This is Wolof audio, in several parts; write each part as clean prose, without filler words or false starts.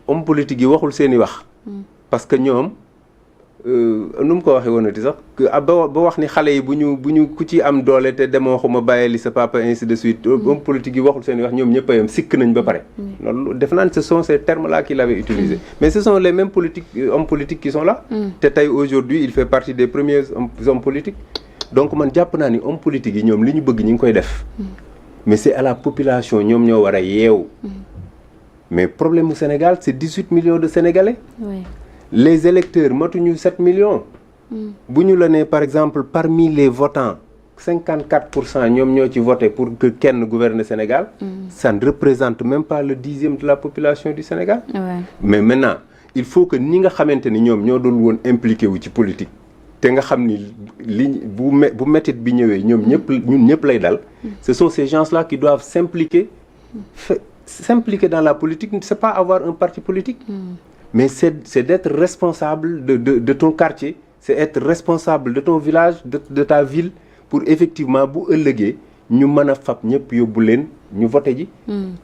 homme politique yi waxul seeni wax. parce que ñoom nu mu ko waxee woonati sax ba wax ni xale yi bu ñu ku ci am doole te demoo xuma bàyyee li sa papa ainsi de suite. homme politique yi waxul seeni wax ñoom ñëpp a yem sikk nañ ba pare. loolu def naa ne ce sont ces termes là qu'il avait utilisés. mais ce sont les mêmes hommes politiques qui sont là. te tey aujourd'hui il fait partie des premiers hommes politiques. donc man jàpp naa ni homme politique yi ñoom li ñu bëgg ñu ngi koy def. mais c'est à la population ñoom ñoo war a yeewu. mais problème mu Sénégal c'est 18 millions de Sénégalais. Oui. Les électeurs matuñu 7 millions. bu ñu la nee par exemple parmi les votants 54% ñoom ñoo ci voté pour que kenn gouverne Sénégal. Ça ne représente même pas le 10e de la population du Sénégal. Ouais. mais maintenant il faut que ñi nga xamante ni ñoom ñoo doon woon impliqué wu ci politique. te nga xam ni bu métit bi ñëwee ñoom ñun ñëpp lay dal. ce sont ces gens-là qui doivent s'impliquer dans la politique. C'est pas avoir un parti politique. Mais c'est d'être responsable de ton quartier, c'est être responsable de ton village, de ta ville, pour effectivement bu ëllëgee ñu mën a fab ñëpp yóbbu leen ñu voté ji.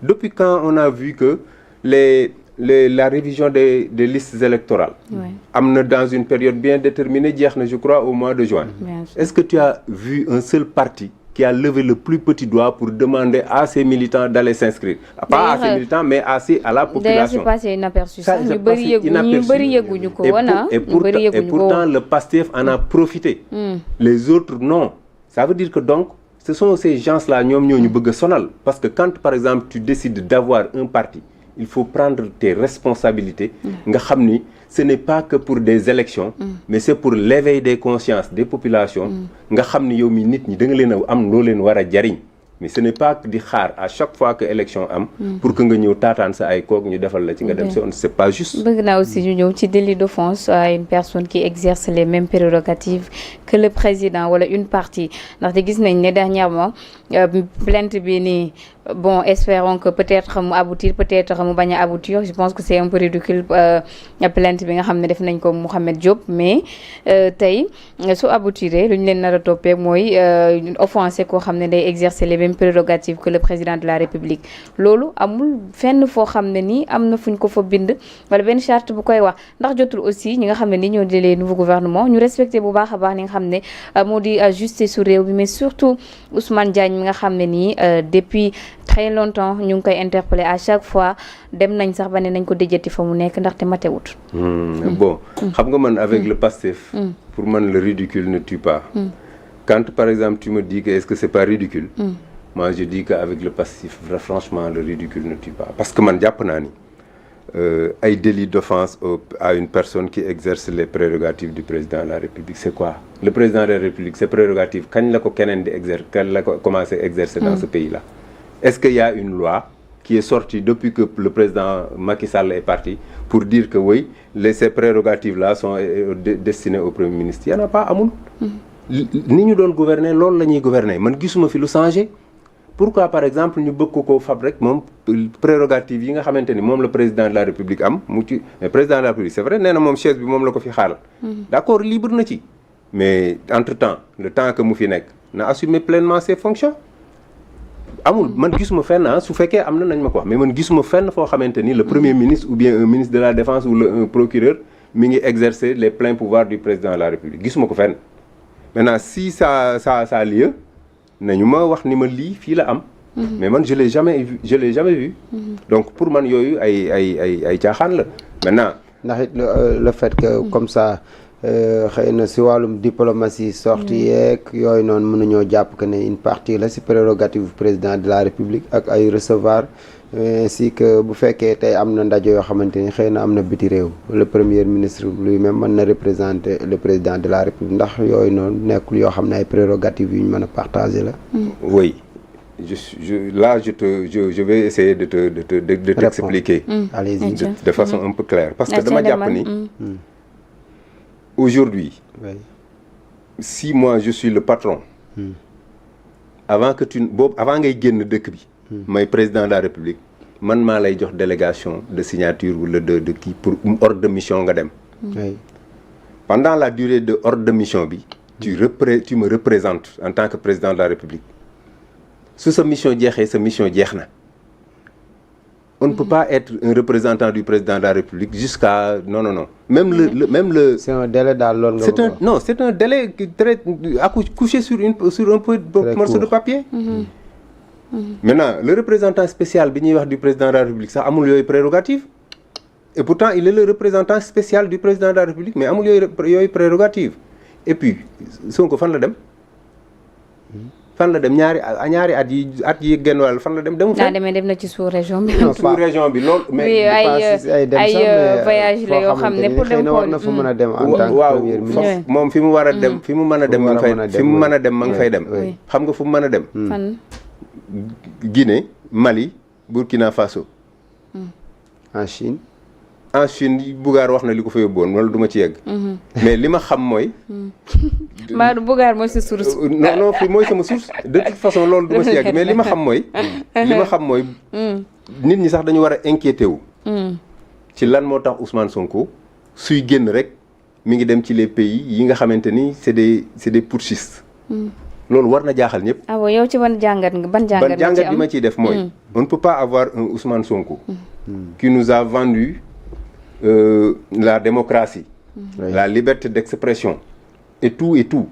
Depuis quand on a vu que la révision des listes électorales am na dans une période bien déterminée jeex na je crois au mois de juin. Est-ce que tu as vu un seul parti qui a levé le plus petit doigt pour demander à ses militants d'aller s'inscrire. Pas à ses militants, mais à la population. D'ailleurs, c'est passé inaperçu. Et pourtant, le PASTEF en a profité. Les autres, non. Ça veut dire que donc, ce sont ces gens-là, ñoom ñoo ñu bëgg a sonal. Parce que quand, par exemple, tu décides d'avoir un parti, il faut prendre tes responsabilités. Nga xam ni ce n'est pas que pour des élections, mais c'est pour l'éveil des consciences des populations. Nga xam ni yow mi nit ñi da nga leen a am loo leen war a jariñ. Mais ce n'est pas di xaar à chaque fois que élection am. pour que nga ñëw taataan sa ay kook ñu defal la ci nga dem. C'est pas juste. bëgg naa aussi ñu ñëw ci délit d'offense à une personne qui exerce les mêmes prérogatives que le président wala une partie ndaxte gis nañ ne dernièrement plainte bi nii bon espérons que peut-être mu aboutir peut-être mu bañ a aboutir je pense que c'est un peu ridicule plainte bi nga xam ne def nañ ko Mouhamed Diop mais tey su aboutiré lu ñu leen nar a toppee mooy offensé koo xam ne day exercer les mêmes prérogatives que le président de la République loolu amul fenn foo xam ne nii am na fuñ ko fa bind wala benn charte bu koy wax ndax jotul aussi ñi nga xam ne ni ñoo di les nouveaux gouvernements ñu respecté bu baax a baax li nga xam ne moo di justice su réew bi mais surtout Ousmane Diagne mi nga xam ne nii depuis très longtemps ñu ngi koy interpeller à chaque fois dem nañ sax ba ne nañ ko déjati fa mu nekk ndaxte matewut. Bon xam nga man avec le PASTEF. pour man le ridicule ne tue pas. Quand par exemple tu me dis que est-ce que c'est pas ridicule. Moi je dis qu'avec le PASTEF franchement le ridicule ne tue pas parce que man jàpp naa ni ay délit d'offense à une personne qui exerce les prérogatives du président de la République c'est quoi? Le président de la République ses prérogatives kañ la ko keneen di exercer kañ la ko commencé exercer dans ce pays-là? Est-ce qu'il y a une loi qui est sortie depuis que le président Macky Sall est parti pour dire que oui, ces prérogatives-là sont destinées au Premier ministre? Il n'y en a pas, amul. Ni ñu doon gouverner loolu la ñuy gouverner man gisuma fi lu changé. Pourquoi par exemple ñu bëgg ko fab rek moom prérogative yi nga xamante ni moom le président de la République am mu ci mais président de la République c'est vrai nee na moom chaise bi moom la ko fi xaaral. D'accord libre na ci. Mais entre-temps le temps que mu fi nekk na assumer pleinement ses fonctions. amul man gisuma fenn su fekkee am na nañ ma ko wax mais man gisuma fenn foo xamante ni le premier ministre ou bien un ministre de la défense ou un procureur mi ngi exercer les pleins pouvoirs du président de la République gisuma ko fenn. Maintenant si ça a lieu nañu ma wax ni ma lii fii la am. mais man je l'ai jamais vu. Donc pour man yooyu ay caaxaan la maintenant. ndax it le fait que comme ça xëy na si wàllum diplomatie sortie yeeg yooyu noonu mën nañoo jàpp que ne une partie la si prérogative président de la République ak ay recevoir ainsi que bu fekkee tey am na ndaje yoo xamante ni xëy na am na biti réew le premier ministre lui-même mën na représenter le président de la République ndax yooyu noonu nekkul yoo xam ne ay prérogatives yu ñu mën a partager la. Oui. Je vais essayer de t'expliquer. Allez-y. De façon un peu claire parce que dama jàpp ni aujourd'hui si moi je suis le patron avant ngay génn dëkk bi may président de la République man maa lay jox délégation de signature wala de kii pour ordre de mission nga dem pendant la durée de ordre de mission bi tu me représentes en tant que président de la République su sa mission jeexee sa mission jeex na On ne peut pas être un représentant du président de la République jusqu'à... Non. Même le... C'est un délai dans l'ordre. C'est un délai très couché sur un morceau de papier. Maintenant, le représentant spécial du président de la République, ça amul yoy prérogative. Et pourtant, il est le représentant spécial du président de la République, mais amul yoy prérogative. Et puis, Sonko fan la dem? Fan la dem ñaari at yi genn wal fan la dem demu fa dem na ci sous région bi sous-région bi lool mais ay voyage la yoo xam ne pour dem war na fa mën a dem en tant que premier ministre moom fi mu war a dem fi mu mën a dem ma ngi fay dem xam nga fu mu mën a dem fan Guinée Mali Burkina Faso en Chine Bougar wax na li ko fa yóbboon wala du ma ci yegg mais li ma xam mooy mbaa du Bougar mooy sa source non fii mooy sama source de toute façon loolu du ma ci yegg mais li ma xam mooy nit ñi sax dañu war a inquiété wu ci lan moo tax Ousmane Sonko suy génn rek mi ngi dem ci les pays yi nga xamante ni c'est des putschistes loolu war na jaaxal ñëpp. ah bon yow ci ban jàngat bi ma ciy def mooy on ne peut pas avoir un Ousmane Sonko qui nous a vendu la démocratie la liberté d'expression et tout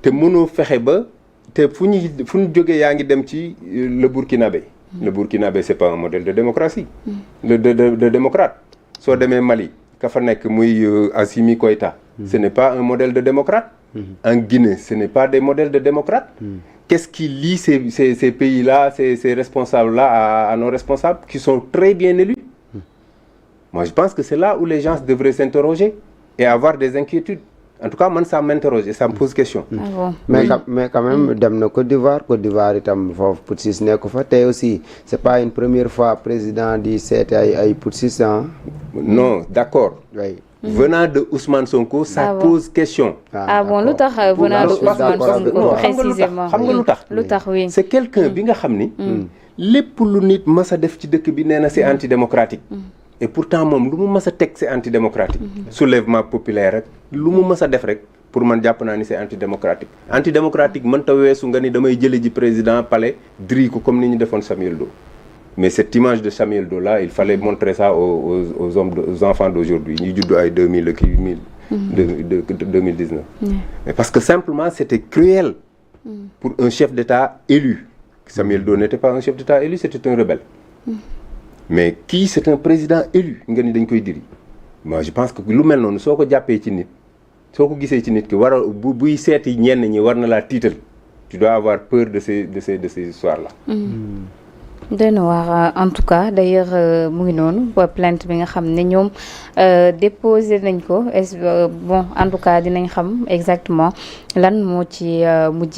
te mënoo fexe ba te fu ñu jógee yaa ngi dem ci le Burkinabé le Burkinabé c'est pas un modèle de démocratie de démocrate soo demee Mali ka fa nekk muy Assimi Goïta ce n'est pas un modèle de démocrate en Guinée ce n'est pas des modèles de démocrate qu'est-ce qui lie ces pays-là ces responsables-là à nos responsables qui sont très bien élus. Moi, je pense que c'est là où les gens devraient s'interroger et avoir des inquiétudes. En tout cas, moi, ça m'interroge et ça me pose question. Ah bon. Mais quand même, dem na Côte d'Ivoire itam foofu putschistes nekk fa tey aussi c'est pas une première fois président di seeti ay putschistes. Non, d'accord. Oui. Venant de Ousmane Sonko, ça pose question. Ah bon, lu tax venant de Ousmane Sonko précisément. Xam nga lu tax oui. C'est quelqu'un bi nga xam ni lépp lu nit mës a def ci dëkk bi nee na c'est antidémocratique. Et pourtant moom lu mu mës a teg c'est antidémocratique. Soulèvement populaire rek lu mu mës a def rek pour man jàpp naa ni c'est antidémocratique. Antidémocratique mënta weesu nga ni damay jële ji président palais diri ko comme ni ñu defoon Samuel Doe. Mais cette image de Samuel Doe là il fallait montrer ça aux enfants d'aujourd'hui ñi juddu ay 2019. Mais parce que simplement c'était cruel pour un chef d'État élu. Samuel Doe n'était pas un chef d'État élu, c'était un rebelle. Mais kii c'est un président élu nga ni dañ koy diri. Moi je pense que lu mel noonu soo ko jàppee ci nit soo ko gisee ci nit ki war a buy seeti ñenn ñi war na laa tiital. Tu dois avoir peur de ces histoires-là. doy na waar en tout cas d'ailleurs mu ngi noonu plainte bi nga xam ne ñoom déposé nañ ko bon en tout cas dinañ xam exactement lan moo ci mujj